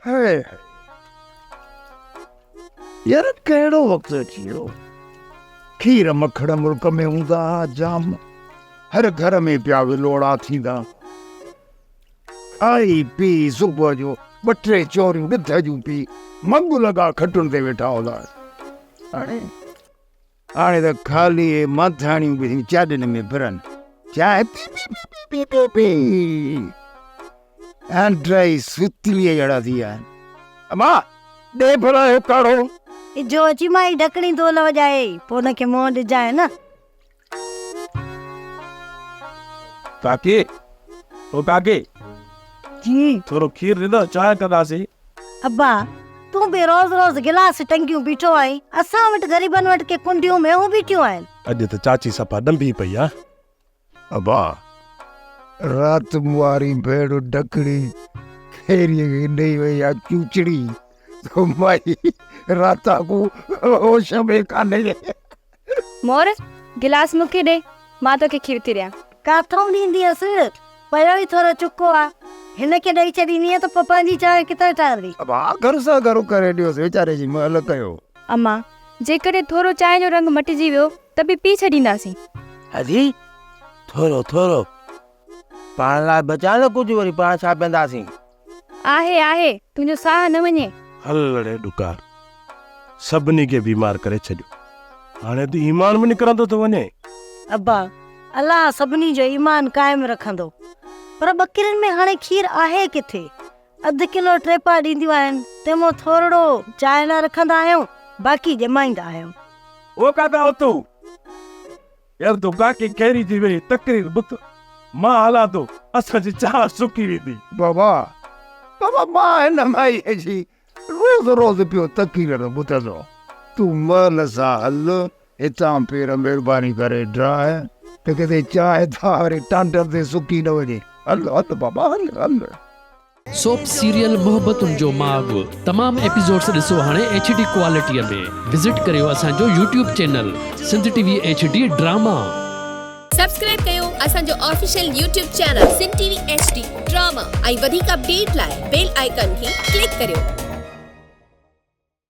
है यार कहिड़ो वक़्तु अची वियो। खीर मखण मुल्क में हूंदा जाम, हर घर में पिया विलोड़ा थींदा। आई पी सुबुह जो 2-3 चोरियूं ॾिथ जूं पी मंग लॻा खटुनि ते वेठा हूंदा। हाणे त ख़ाली माथाणियूं बि चाॾनि में फिरनि, चांहि पी पी पी एंड्राई सुतलीअ जहिड़ा थी विया आहिनि। अम्मा ॾे भला हे काढ़ो। जो अची माई ढकणी तो न वॼाए पोइ हुनखे मुंहुं ॾिजाए न। काके ओ काके जी थोरो खीर ॾींदो, चांहि कंदासीं। अब्बा तूं बि रोज़ रोज़ गिलास टंगियूं बीठो आई, असां वटि ग़रीबनि वटि के कुंडियूं मेहूं बीठियूं आहिनि। अॼु त चाची सफ़ा ॾंभी पई आहे। अबा रात मुआरी भेड़ ढकड़ी खेरीअ खे ॾेई वई आहे चूचड़ी, तो माई राता को होश में कान्हे। मोर गिलास मूंखे ॾे, मां तोखे खीर थी ॾियां। काथों ॾींदीअसि, पियो ई थोरो चुको आहे, हिनखे ॾेई छॾींदीअ त पप्पा जी चांहि किथे ठहंदी। अबा घर सां घर करे ॾियोसि वीचारे जी महल कयो। अम्मा जेकॾहिं थोरो चांहि जो रंग मटिजी वियो त बि पी छॾींदासीं। अजी थोरो थोरो पाण लाइ बचा न कुझु, वरी पाण छा पींदासीं। आहे आहे तुंहिंजो साह न वञे। हल रे डुकार, सभिनी खे बीमार करे छॾियो, हाणे त ईमान में निकिरंदो थो वञे। अब्बा अलाह सभिनी जो ईमान कायम रखंदो, पर ॿकिरियुनि में हाणे खीर आहे किथे। 1/2 किलो ट्रेपा ॾींदियूं आहिनि, तंहिंमो थोरो चांहि लाइ रखंदा आहियूं, बाक़ी ॼमाईंदा आहियूं। ओ काका तू यार तो काके कहिड़ी थी वई तकरीर बुत, मां हलां थो, असांजी चाह सुकी वेंदी। बाबा बाबा मां हिन माई जी रोज़ रोज़ पियो तकीर ॿुधंदो। तूं महल सां हल, हितां पेर महिरबानी करे ड्राए त किथे चांहि था वरी टांडर ते सुकी न वञे। हल हल बाबा हल हल। सोप सीरियल मोहब्बतुनि जो माॻु तमाम एपिसोड्स ॾिसो हाणे HD क्वालिटीअ में। विज़िट करियो असांजो YouTube channel Sindh TV HD drama. Subscribe कयो असांजो official YouTube channel Sindh TV HD drama ऐं वधीक अपडेट लाइ बेल आइकन खे क्लिक करियो।